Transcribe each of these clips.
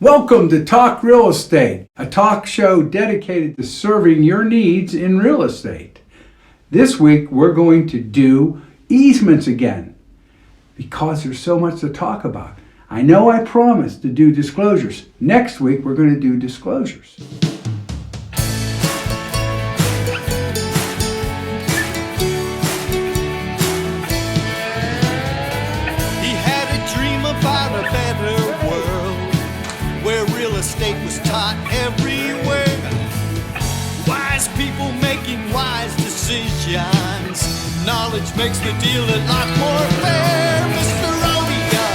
Welcome to Talk Real Estate, a talk show dedicated to serving your needs in real estate. This week we're going to do easements again because there's so much to talk about. I know I promised to do disclosures. Next week we're going to do disclosures. Estate was taught everywhere. Wise people making wise decisions. Knowledge makes the deal a lot more fair. Mr. Rodeo,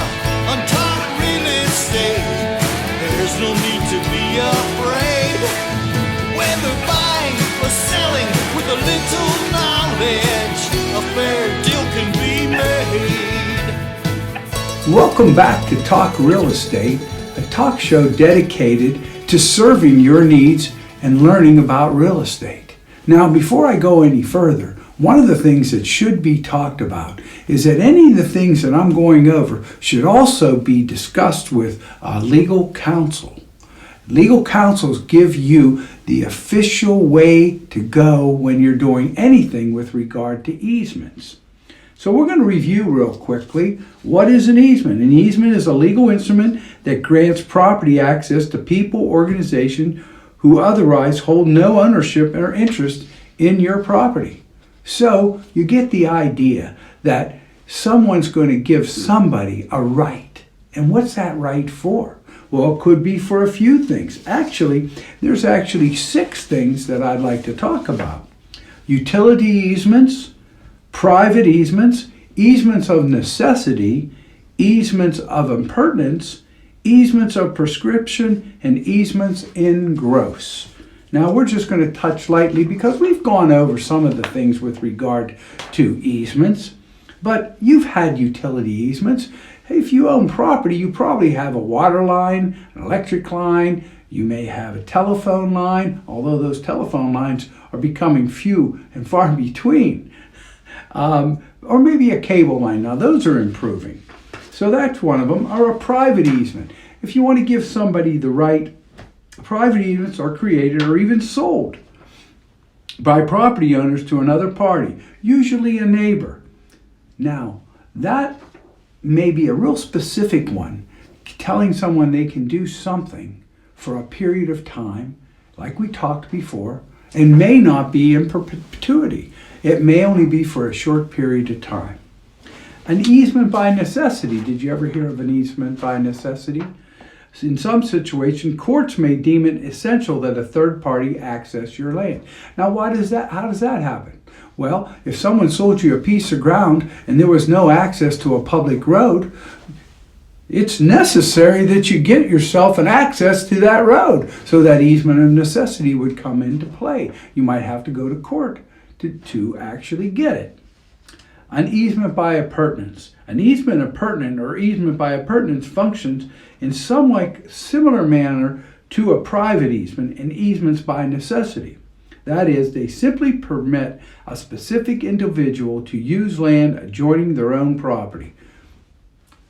untaught real estate. There's no need to be afraid. Whether buying or selling with a little knowledge, a fair deal can be made. Welcome back to Talk Real Estate, a talk show dedicated to serving your needs and learning about real estate. Now, before I go any further, one of the things that should be talked about is that any of the things that I'm going over should also be discussed with legal counsel. Legal counsels give you the official way to go when you're doing anything with regard to easements. So we're going to review real quickly, what is an easement? An easement is a legal instrument that grants property access to people, organizations who otherwise hold no ownership or interest in your property. So you get the idea that someone's going to give somebody a right. And what's that right for? Well, it could be for a few things. Actually, there's 6 things that I'd like to talk about. Utility easements, private easements, easements of necessity, easements of impertinence, easements of prescription, and easements in gross. Now we're just going to touch lightly because we've gone over some of the things with regard to easements, but you've had utility easements. If you own property, you probably have a water line, an electric line, you may have a telephone line, although those telephone lines are becoming few and far between. Or maybe a cable line. Now those are improving. So that's one of them. Or a private easement. If you want to give somebody the right, private easements are created or even sold by property owners to another party, usually a neighbor. Now that may be a real specific one, telling someone they can do something for a period of time, like we talked before, and may not be in perpetuity. It may only be for a short period of time. An easement by necessity. Did you ever hear of an easement by necessity? In some situation, courts may deem it essential that a third party access your land. Now, how does that happen? Well, if someone sold you a piece of ground and there was no access to a public road, it's necessary that you get yourself an access to that road. So that easement of necessity would come into play. You might have to go to court to actually get it. An easement by appurtenance. An easement appurtenant or easement by appurtenance functions in somewhat similar manner to a private easement and easements by necessity. That is, they simply permit a specific individual to use land adjoining their own property.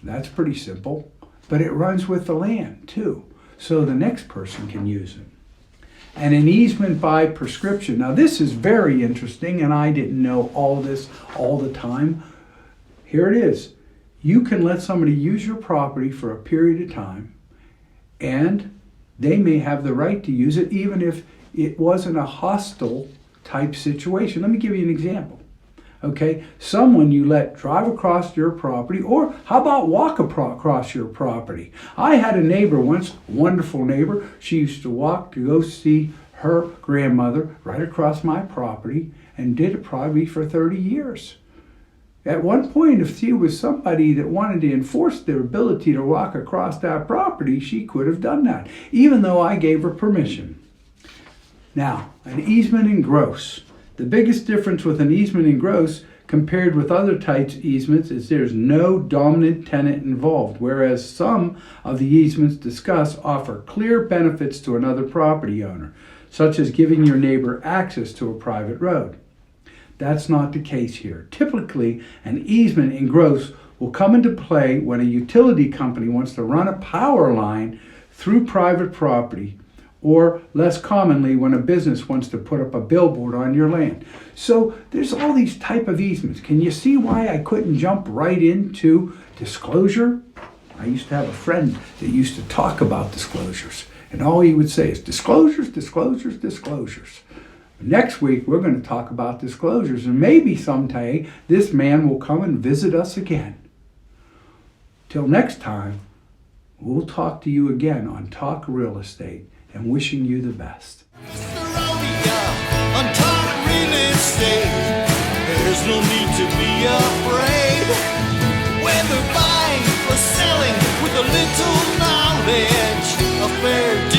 That's pretty simple, but it runs with the land too, so the next person can use it. And an easement by prescription. Now this is very interesting, and I didn't know all this all the time. Here it is. You can let somebody use your property for a period of time, and they may have the right to use it even if it wasn't a hostile type situation. Let me give you an example. Okay, someone you let drive across your property, or how about walk across your property? I had a neighbor once, a wonderful neighbor. She used to walk to go see her grandmother right across my property and did it probably for 30 years. At one point, if she was somebody that wanted to enforce their ability to walk across that property, she could have done that, even though I gave her permission. Now, an easement in gross. The biggest difference with an easement in gross compared with other types of easements is there's no dominant tenant involved, whereas some of the easements discussed offer clear benefits to another property owner, such as giving your neighbor access to a private road. That's not the case here. Typically, an easement in gross will come into play when a utility company wants to run a power line through private property, or less commonly when a business wants to put up a billboard on your land. So there's all these type of easements. Can you see why I couldn't jump right into disclosure? I used to have a friend that used to talk about disclosures, and all he would say is disclosures, disclosures, disclosures. Next week we're going to talk about disclosures, and maybe someday this man will come and visit us again. Till next time, we'll talk to you again on Talk Real Estate, and wishing you the best. On Talk Real Estate, there's no need to be afraid. Whether buying or selling with a little knowledge, a fair